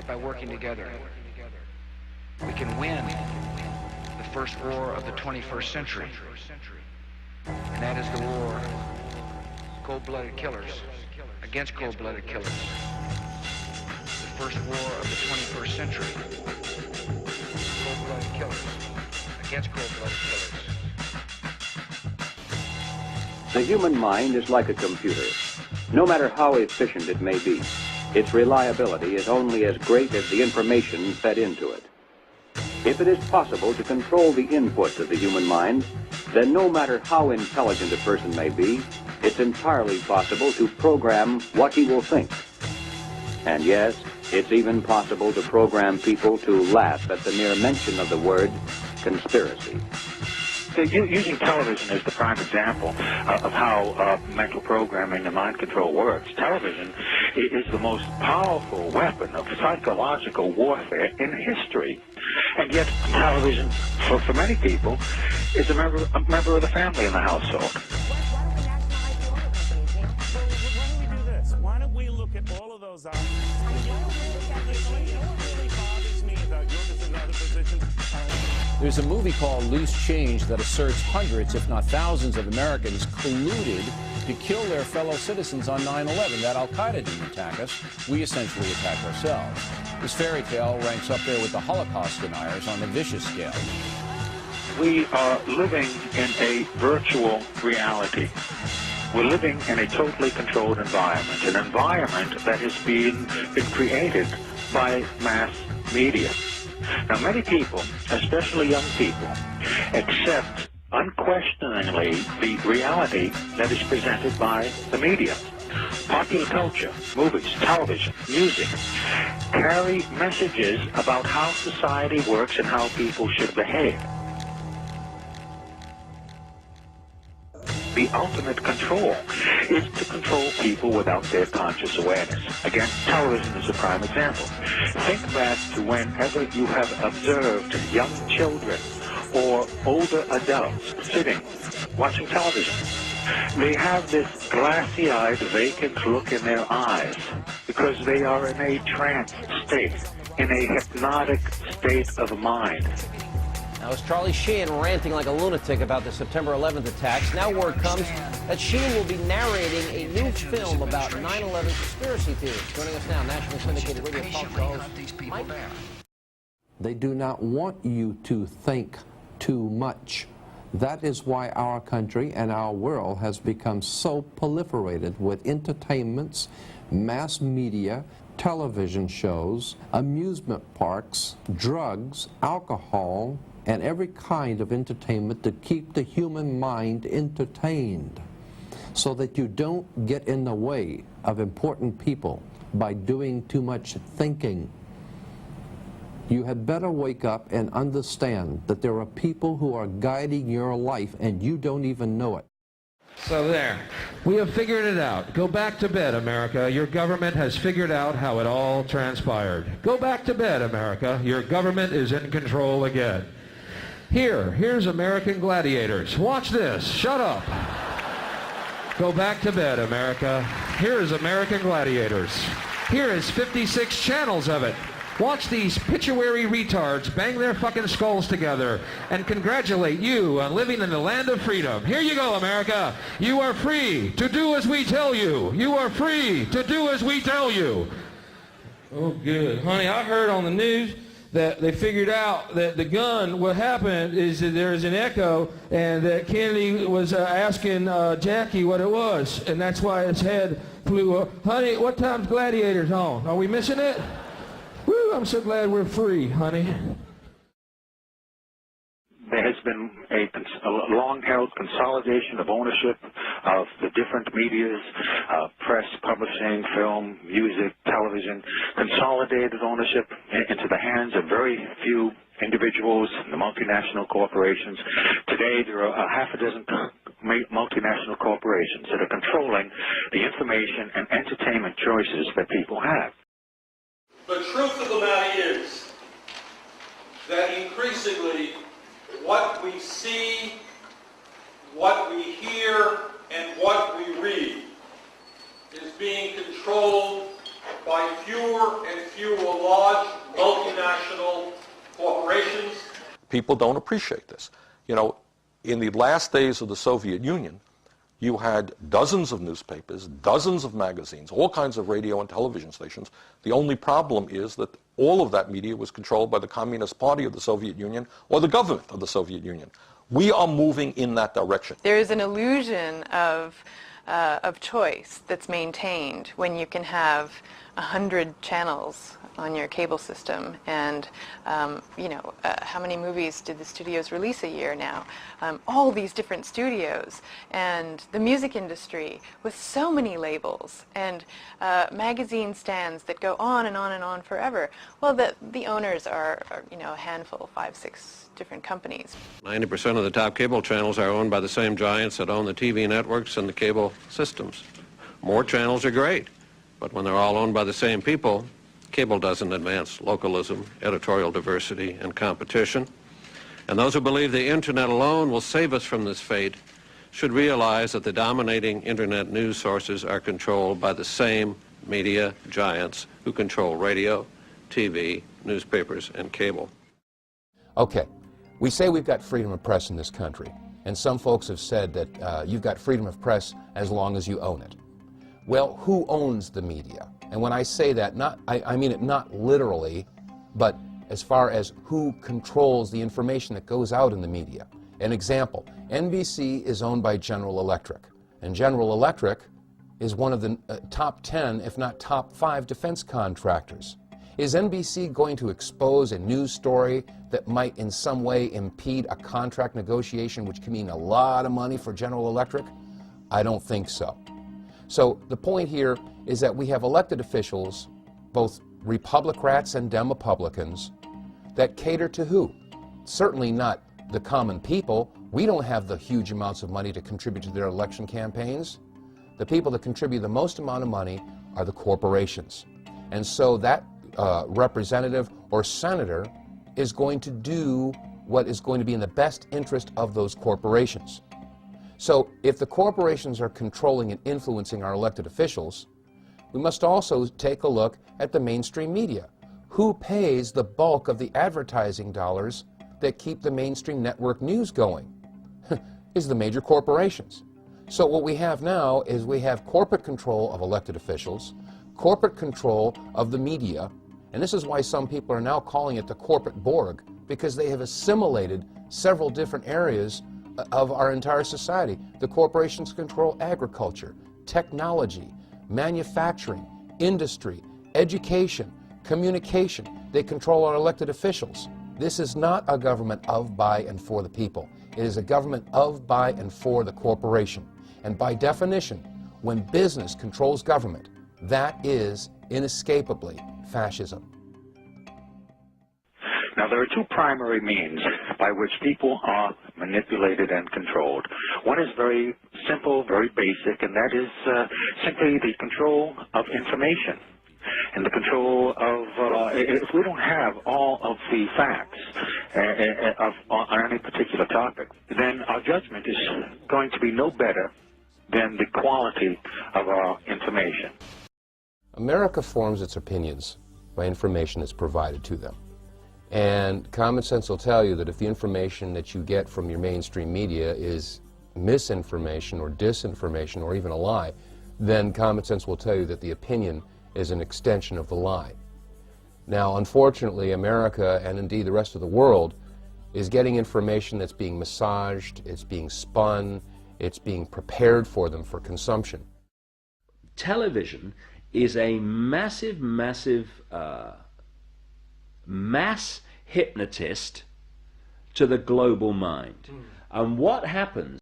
but by working together. We can win the first war of the 21st century, and that is the war of cold-blooded killers against cold-blooded killers. The first war of the 21st century, cold-blooded killers against cold-blooded killers. The human mind is like a computer. No matter how efficient it may be, its reliability is only as great as the information fed into it. If it is possible to control the inputs of the human mind, then no matter how intelligent a person may be, it's entirely possible to program what he will think. And yes, it's even possible to program people to laugh at the mere mention of the word conspiracy. Using television is the prime example of how mental programming and mind control works. Television is the most powerful weapon of psychological warfare in history. And yet television, for many people, is a member of the family in the household. Why don't we do this? Why don't we look at all of those options? You know what really bothers me about your other positions? There's a movie called Loose Change that asserts hundreds, if not thousands, of Americans colluded to kill their fellow citizens on 9/11. That Al-Qaeda didn't attack us. We essentially attacked ourselves. This fairy tale ranks up there with the Holocaust deniers on the vicious scale. We are living in a virtual reality. We're living in a totally controlled environment, an environment that has been created by mass media. Now, many people, especially young people, accept unquestioningly the reality that is presented by the media. Popular culture, movies, television, music, carry messages about how society works and how people should behave. The ultimate control is to control people without their conscious awareness. Again, television is a prime example. Think back to whenever you have observed young children or older adults sitting, watching television. They have this glassy-eyed, vacant look in their eyes because they are in a trance state, in a hypnotic state of mind. Now, as Charlie Sheen ranting like a lunatic about the September 11th attacks, now word comes that Sheen will be narrating a new film about 9/11 conspiracy theories. Joining us now, nationally syndicated radio talk show host Mike. They do not want you to think too much. That is why our country and our world has become so proliferated with entertainments, mass media, television shows, amusement parks, drugs, alcohol, and every kind of entertainment to keep the human mind entertained so that you don't get in the way of important people by doing too much thinking. You had better wake up and understand that there are people who are guiding your life and you don't even know it. So there, we have figured it out. Go back to bed, America. Your government has figured out how it all transpired. Go back to bed, America. Your government is in control again. Here's American Gladiators. Watch this. Shut up. Go back to bed, America. Here is American Gladiators. Here is 56 channels of it. Watch these pituitary retards bang their fucking skulls together and congratulate you on living in the land of freedom. Here you go, America. You are free to do as we tell you. You are free to do as we tell you. Oh, good. Honey, I heard on the news that they figured out that the gun, what happened is that there's an echo and that Kennedy was asking Jackie what it was, and that's why his head flew up. Honey, what time's Gladiators on? Are we missing it? Woo, I'm so glad we're free, honey. There has been a long-held consolidation of ownership of the different medias, press, publishing, film, music, television, consolidated ownership into the hands of very few individuals, the multinational corporations. Today, there are half a dozen multinational corporations that are controlling the information and entertainment choices that people have. The truth of the matter is that increasingly what we see, what we hear, and what we read is being controlled by fewer and fewer large People don't appreciate this. You know, in the last days of the Soviet Union, you had dozens of newspapers, dozens of magazines, all kinds of radio and television stations. The only problem is that all of that media was controlled by the Communist Party of the Soviet Union or the government of the Soviet Union. We are moving in that direction. There is an illusion of choice that's maintained when you can have 100 channels on your cable system, and how many movies did the studios release a year now? All these different studios, and the music industry with so many labels, and magazine stands that go on and on and on forever. Well, the owners are a handful, 5, 6 different companies. 90% of the top cable channels are owned by the same giants that own the TV networks and the cable systems. More channels are great, but when they're all owned by the same people, cable doesn't advance localism, editorial diversity, and competition. And those who believe the internet alone will save us from this fate should realize that the dominating internet news sources are controlled by the same media giants who control radio, TV, newspapers, and cable. Okay, we say we've got freedom of press in this country, and some folks have said that you've got freedom of press as long as you own it. Well, who owns the media? And when I say that, I mean it not literally, but as far as who controls the information that goes out in the media. An example, NBC is owned by General Electric, and General Electric is one of the top 10, if not top 5 defense contractors. Is NBC going to expose a news story that might in some way impede a contract negotiation, which can mean a lot of money for General Electric? I don't think so. So the point here is that we have elected officials, both Republicans and Demopublicans, that cater to who? Certainly not the common people. We don't have the huge amounts of money to contribute to their election campaigns. The people that contribute the most amount of money are the corporations. And so that representative or senator is going to do what is going to be in the best interest of those corporations. So if the corporations are controlling and influencing our elected officials, we must also take a look at the mainstream media. Who pays the bulk of the advertising dollars that keep the mainstream network news going? Is the major corporations. So what we have now is we have corporate control of elected officials, corporate control of the media, and this is why some people are now calling it the corporate Borg, because they have assimilated several different areas of our entire society. The corporations control agriculture, technology, manufacturing, industry, education, communication. They control our elected officials. This is not a government of, by, and for the people. It is a government of, by, and for the corporation. And by definition, when business controls government, that is inescapably fascism. Now, there are two primary means by which people are manipulated and controlled. One is very simple, very basic, and that is simply the control of information and the control of, if we don't have all of the facts on any particular topic, then our judgment is going to be no better than the quality of our information. America forms its opinions by information that's provided to them. And common sense will tell you that if the information that you get from your mainstream media is misinformation or disinformation or even a lie, then common sense will tell you that the opinion is an extension of the lie. Now, unfortunately, America, and indeed the rest of the world, is getting information that's being massaged, it's being spun, it's being prepared for them for consumption. Television is a massive mass hypnotist to the global mind. And what happens